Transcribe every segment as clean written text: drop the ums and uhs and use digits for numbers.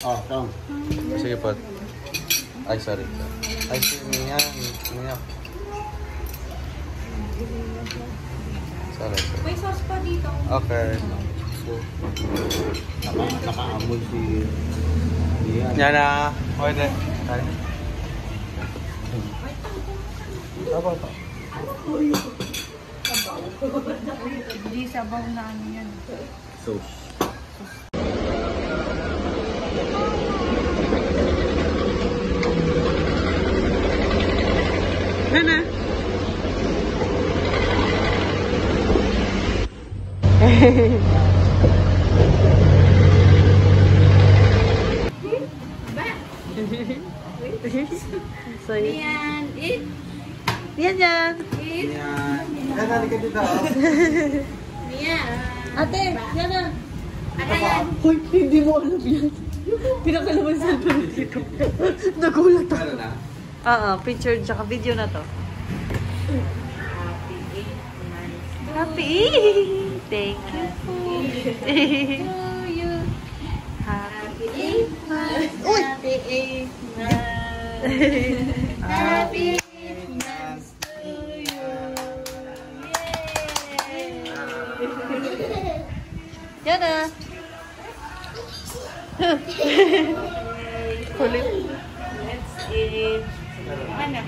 Oh, come. Sige po. Ay, sorry. Ay, Mia. Sorry. May sauce pa dito. Okay. Naka-amol si... Yan na. Pwede. Ay. Apa pa? Hindi sabaw na ano yan. Sauce. Nana. So, Yan, eat. yan yan. Eat. Yan. Yan, halika dito. Yan. Ate, yan na. Ano yan? Hoy, hindi mo alam yan. Pinakalaman sa cellphone dito. Nagulat ako. Ano na? Oo, picture tsaka video na to. Happy! Thank you po. To you. Happy. Happy 8 months. Happy 8 months. Happy 8 months to you. Yay! Yan na. Kulit. Let's eat. Ano?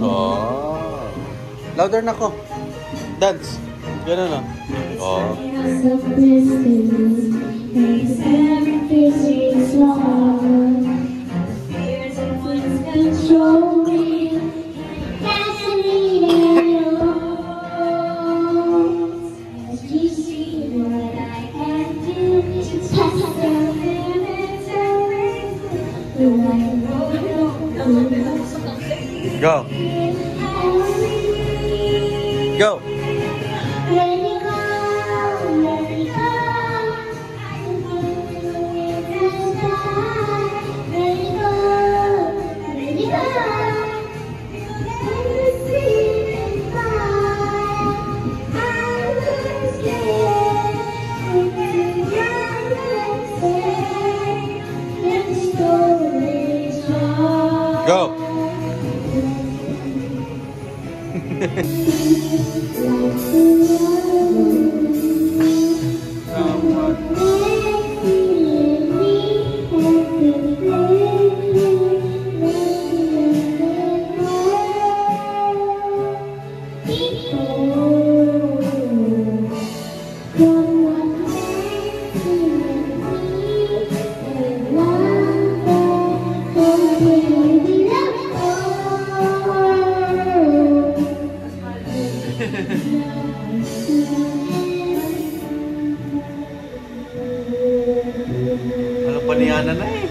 Oh. Louder na ko. Dance. Ganun na. Oh. Go. Go. Go. Ano pa niyanan na eh.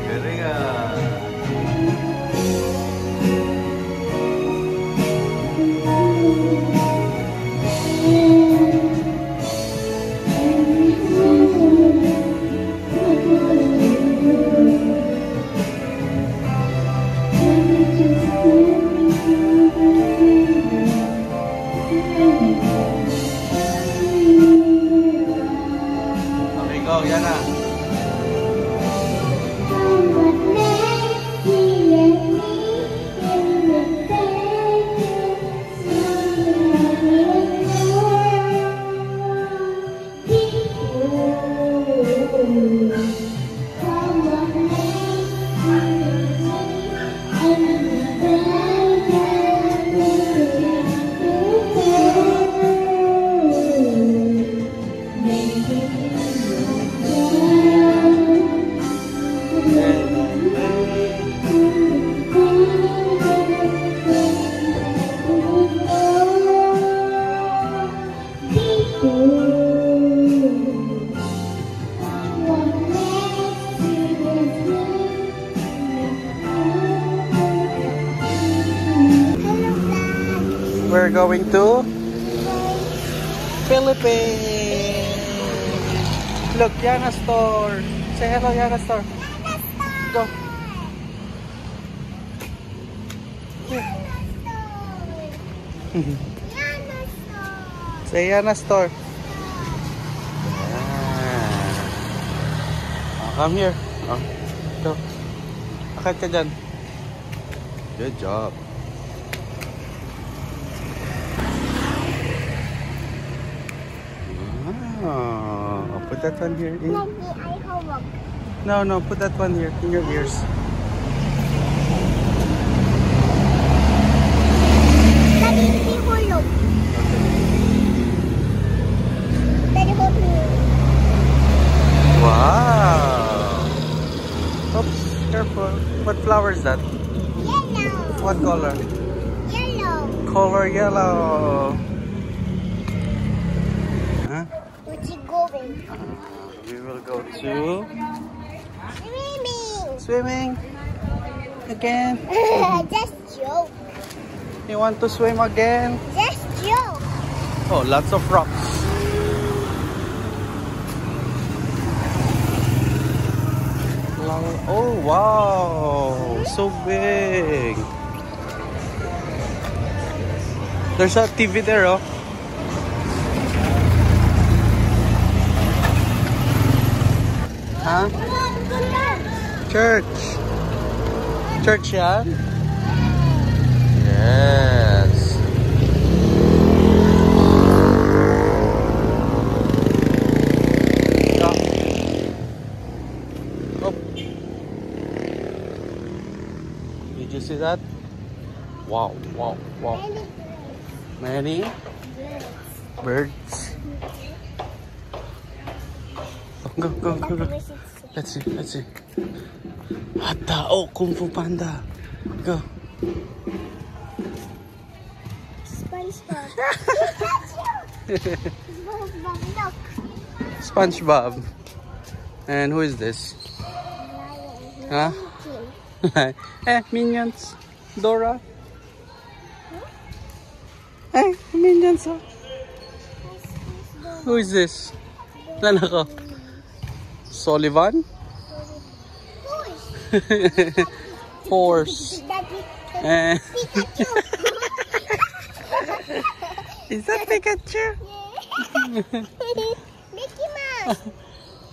Galing ah. Okay, go. Yan na. going to Philippines. Look, Yana store. Say hello, Yana store. Go. Say Yana store. Come here. Oh, go. Akit ka dyan. Good job. Oh, put that one here. In. No, put that one here in your ears. Wow. Oops, careful. What flower is that? Yellow. What color? Yellow. Color yellow. Huh? What's it going? We will go to Swimming. swimming again. Just joke. You want to swim again? Just joke. Oh, lots of rocks. Oh, wow. So big. There's a TV there, oh. Huh? Church. Church yan? Yes. Oh. Did you see that? Wow, wow, wow. Many birds. Go, go, go, go. Let's see, let's see. Hata, oh, Kung Fu Panda. Go. SpongeBob. SpongeBob, look. SpongeBob. And who is this? Huh? Minions. Dora. Minions. Oh. Who is this? Nana ko. Sullivan? Horse. Daddy, Pikachu. Is that Pikachu? Mickey Mouse.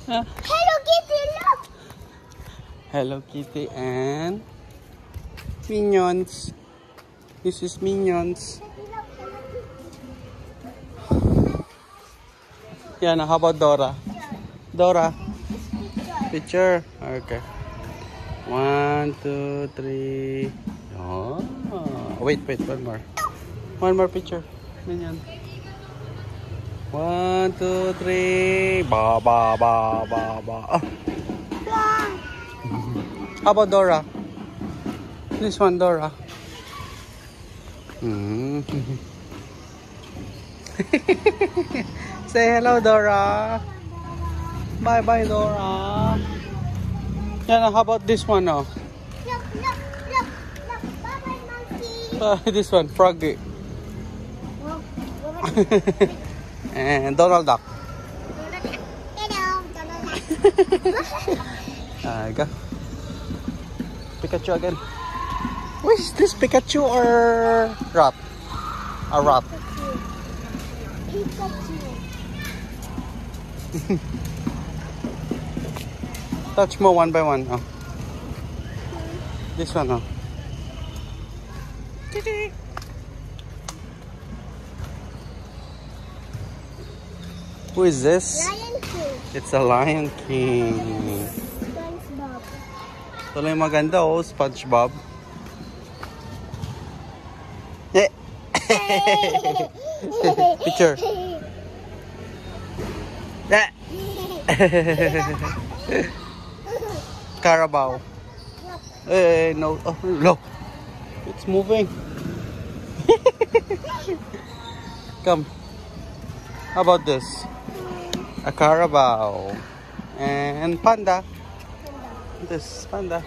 Hello Kitty, look. Hello Kitty and Minions. This is Minions. Yeah, now how about Dora? Dora. Picture. Okay. 1, 2, 3. Oh. Wait, one more. One more picture. Minion. 1, 2, 3. Ba ba ba ba ba. Oh. How about Dora? This one, Dora. Say hello, Dora. Bye bye, Dora. Yeah, how about this one? Oh? Look. Bye-bye, monkey. This one, Froggy. And Donald Duck. Hello, Donald. Go. Pikachu again. Who is this, Pikachu or rat? A rat. Pikachu. Touch mo one by one. Oh. This one. Oh. Who is this? Lion King. It's a Lion King. SpongeBob. Tuloy maganda, oh, SpongeBob. Eh. Picture. Eh. Carabao. No. Oh, look. It's moving. Come. How about this? A Carabao. And Panda. This Panda.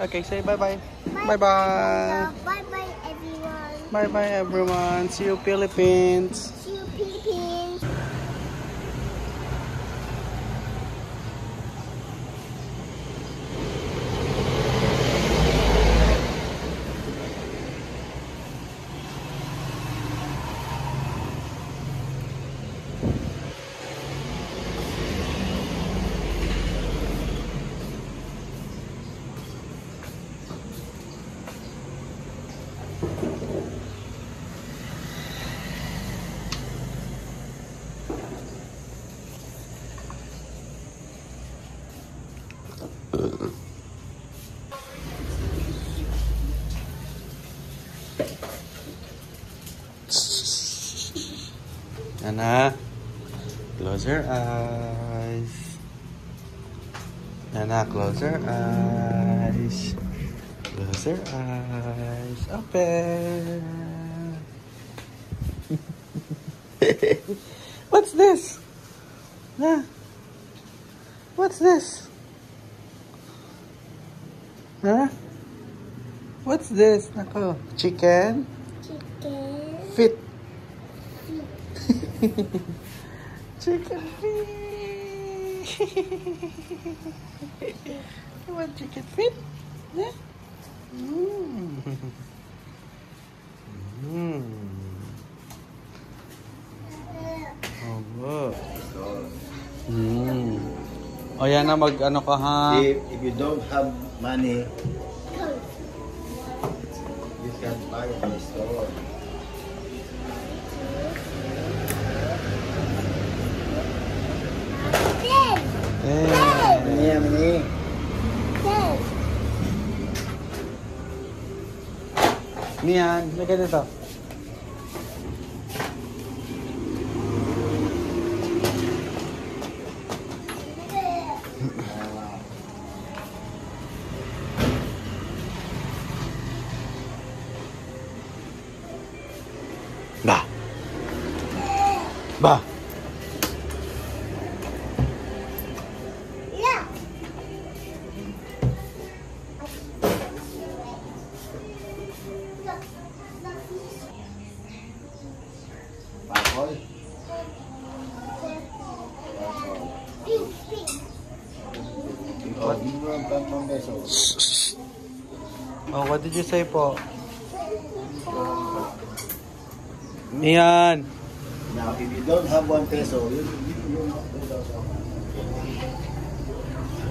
Okay, say bye-bye. Bye-bye. Bye-bye, everyone. Bye-bye, everyone. See you, Philippines. See you, Philippines. Nana, close your eyes. Nana, close your eyes. Close your eyes. Open. What's this? Huh? What's this? Huh? What's this? Nako, chicken? Chicken. Fit. Chicken feet. You want chicken feet? Yeah. Oh, O yan na, mag-ano ka ha? If you don't have money, you can buy it in the store. Eh. Mini. Mian, lagay dito. Ba. Ba. Yeah. Baboy. Oh, you want that one peso? Oh, what did you say po? Mian. Now, if you don't have 1 peso, you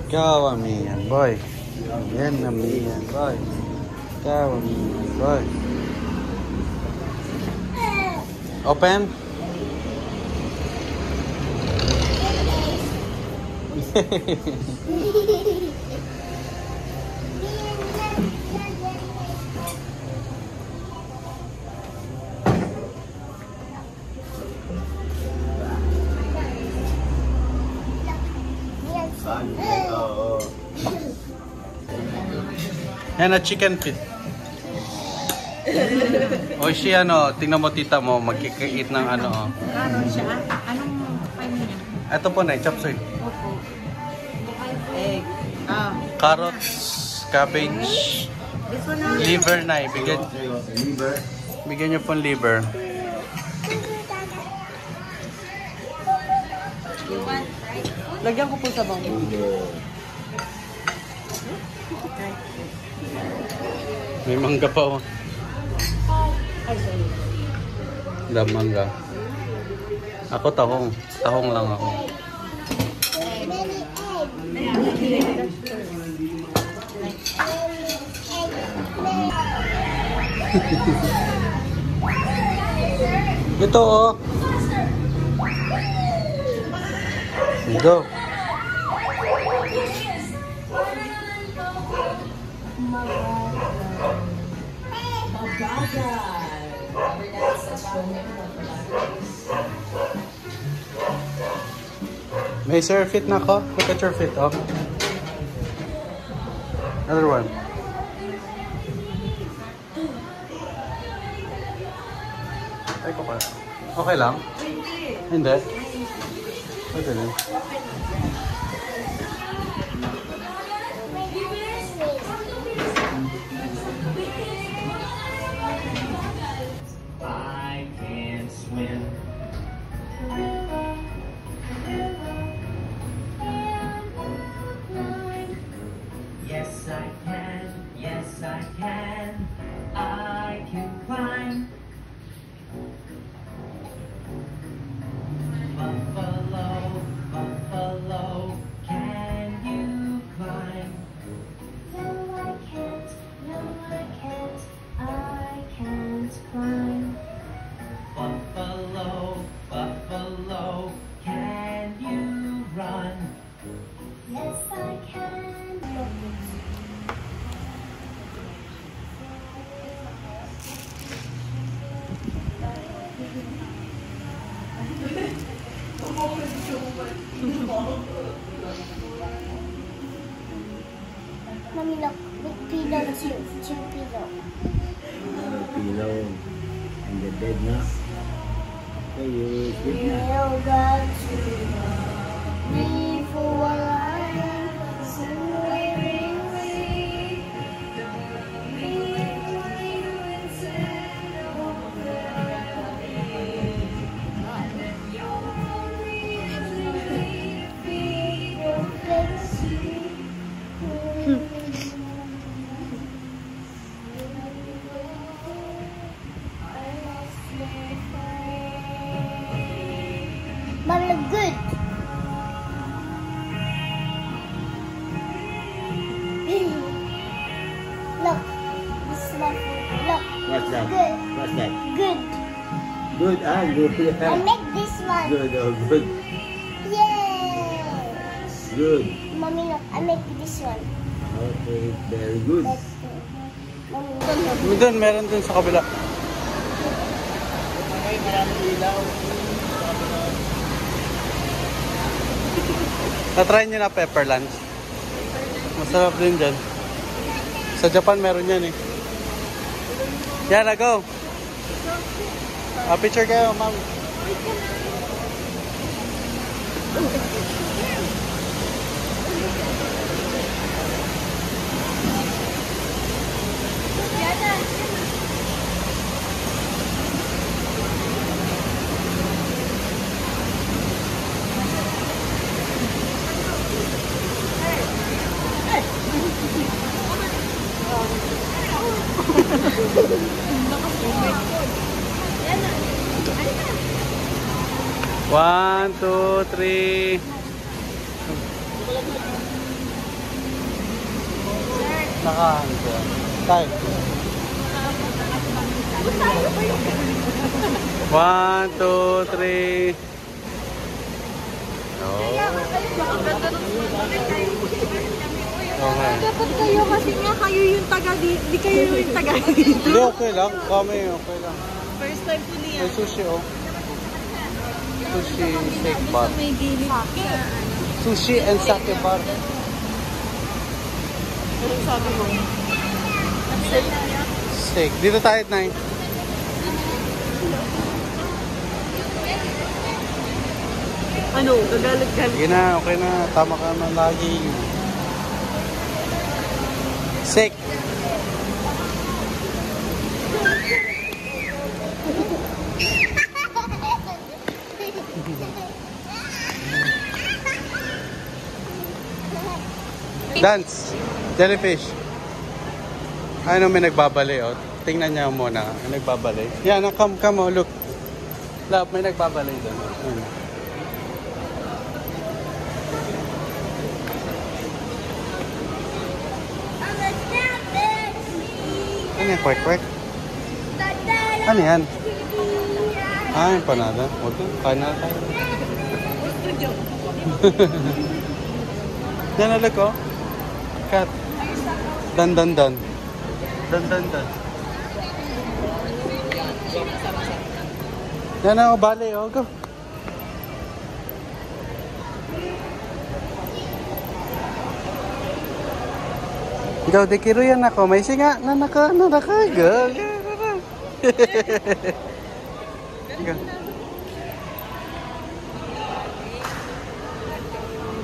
Ikaw, Mian, boy. Yan na, Mian, boy. Ikaw, Mian, boy. Open. oh. Yan na, chicken feet. O siya, ano, tingnan mo tita mo, magkikait ng ano. Oh. Ano siya? Anong kain niya? Ito po na, chop suey. Opo. Egg. Ah. Carrots, cabbage, This one na. liver na. Bigyan, Liver. bigyan niyo pong liver. Lagyan ko po sa bang. May mangga pa oh. Ay, sorry. Mangga. Ako tahong. Tahong lang ako. Ito oh. Go. May sir fit na ako. Look at your fit, oh. Another one. Ay ko pa. Okay lang? Hindi. Okay lang. Mommy, look. Big pillow, two pillow. Pillow. And the bed na. Kayo, sleep na. Little God, me for a life, swearing away. But look good. Look, this is my photo. Look, What's that? good, What's that? good. Good, good. I make this one. Good, oh, good. Yay! Good. Mommy, look, I make this one. Okay, very good. Let's do. Mommy, Doon, meron dun sa kabila. Na-try nyo na pepper lunch. Masarap din dyan. Sa Japan meron yan eh. Yan na, go! Picture kayo, ma'am. One, two, three. Nakahan ko. Tayo. One, two, three. Okay. Dapat kayo kasi nga kayo yung taga dito. Di kayo yung taga dito. Hindi, okay lang. Kami, okay lang. First time ko niya. May sushi, oh. Sushi steak bar. May gilid. Sushi and sake bar. Ano sabi mo? Steak. Dito tayo at 9. Ano? Gagalit-galit. Sige na, okay na. Tama ka na lagi. Steak. Dance. Jellyfish. Ano may nagbabali, oh. Tingnan niya muna. May nagbabali. Yan, come, oh, look. Love, may nagbabali doon. Ayun. Ano yan, kwek-kwek? Ano yan? Ah, empanada. Huwag na, kain na tayo. Yan na, look, oh. Cat. Dan. Dan. Yan na, oh, bali, oh, go. Ikaw, dikiro yan ako. May singa na nakakagal.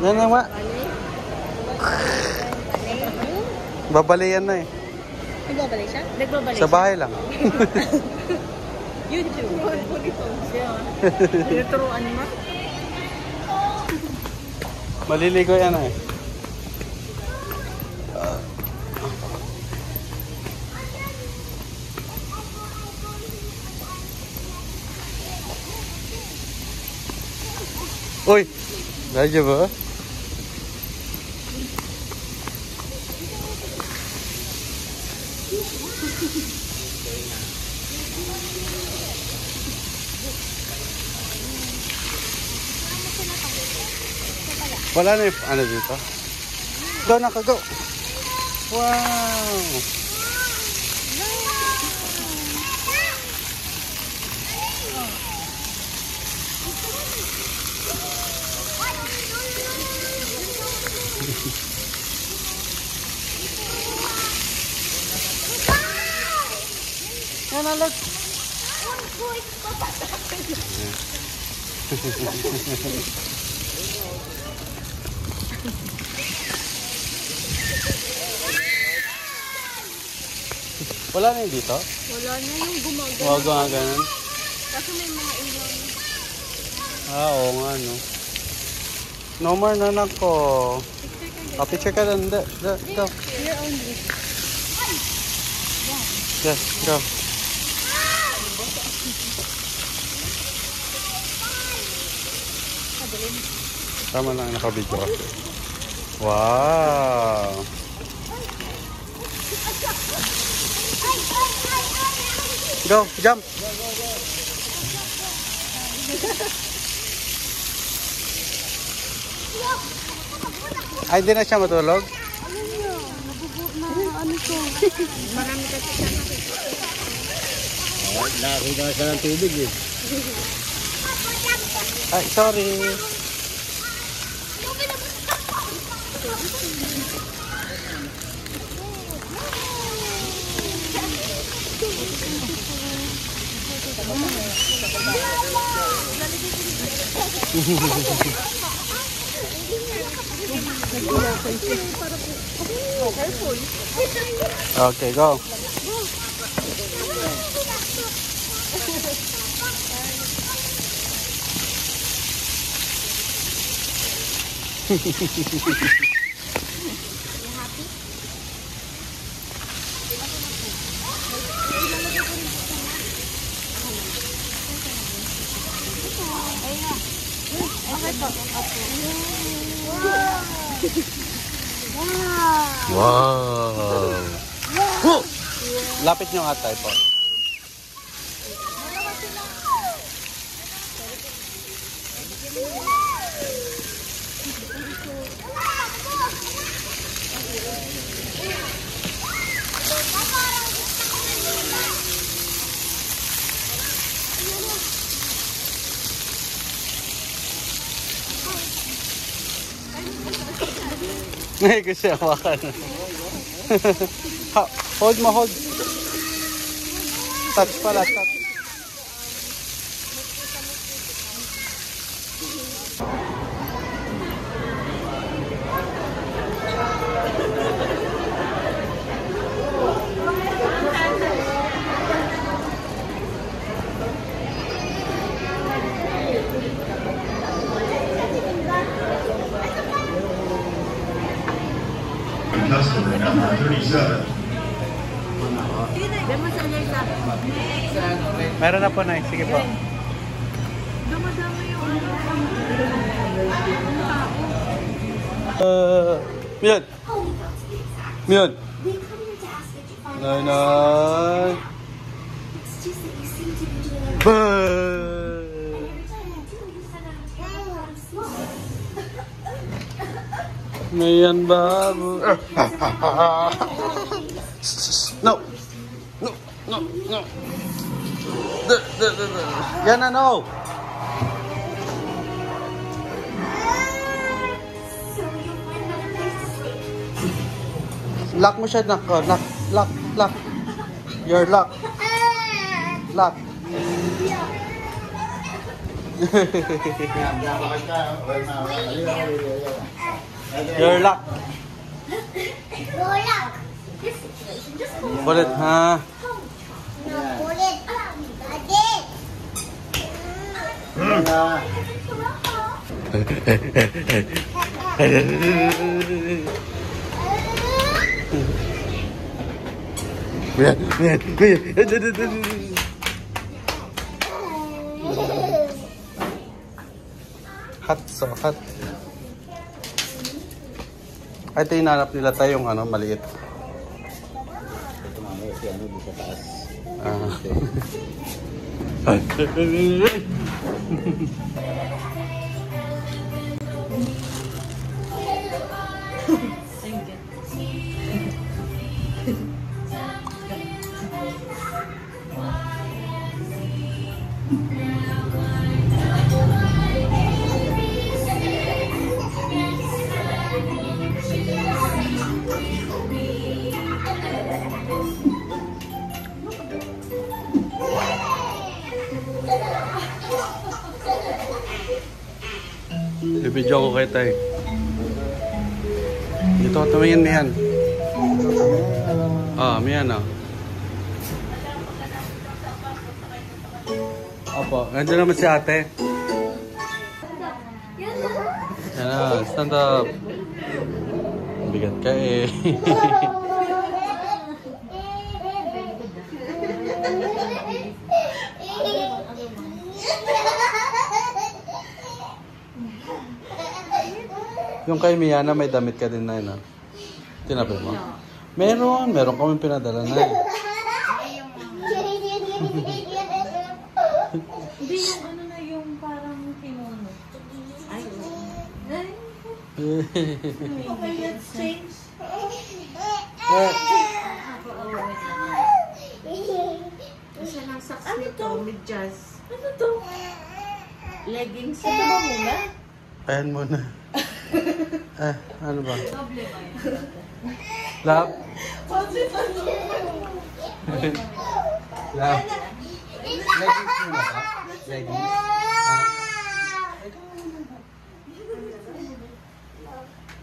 Yan na, wa. Babalian na eh. Nagbabalik siya? Nagbabalik Sa bahay lang. YouTube. Tinuturuan mo? Maliligo yan eh. Uy! Radyo ba? Wala na yung ano dito. Go na ka, go! Wow! Yan na, let's. Wala na yun dito? Wala na yung gumagano. Huwag nga ganun. Kasi may mga ilang. Oo nga, no. No more na nako. Picture ka doon. Go. Here only. Yes, go. Tama lang, nakabidyo ka. Wow! Go, jump! Ay, hindi na siya matulog? Ano to? Marami kasi siya nakikita. Nakakita siya ng tubig eh. Ay, sorry. Okay, go. Wow! Wow! Lapit nyo nga tayo po. Ngayon ko siya hawakan. Hold mo, hold. Touch pala, touch. Customer number 37. Meron na po, Nay. Sige po. Dumadami yung Mian! Mian! Nay, nay! Mian, babu. No! No! No! No! Yan na, no! Lock mo siya, knock. Oh, lock, lock, lock. You're lock. Lock. You're lock. Bullet, ha? Hot, so hot. Ay, ito hinanap nila tayong ano, maliit. Ito mamaya si ano dito sa taas. Bibidyo ko kay Tay. Dito, tumingin Mian. Mian Opo, nandiyan naman si ate. Yan na, stand up. Bigat ka eh. Yung kay Miana, may damit ka din na yun. Tinabi mo? Meron kami pinadala na yun. Hindi yung ano na yung parang kimono. Ay, okay, let's change. Kasi ng socks nito, mid-jazz. Ano to? Leggings. Ito ba muna? Ayan muna. Ano ba? Doble ba yun? Love? Love? Leggings muna ba? Leggings?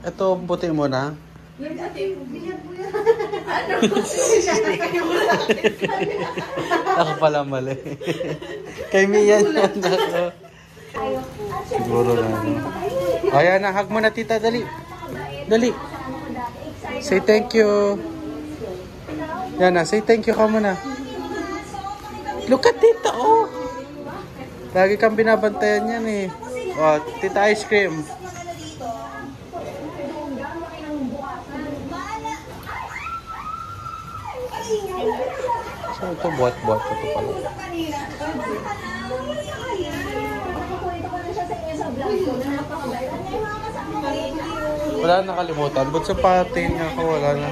Ito, puti muna. Ako pala mali. Kay Mia yan ako. Siguro na. Ayan na, hug mo na tita, dali. Dali. Say thank you. Yan na, say thank you ka muna. Look at tita, oh. Lagi kang binabantayan yan eh. Oh, tita ice cream. So ito buhat-buhat ko ito pala. Wala na nakalimutan. Ba't sa patin niya ako? Wala na.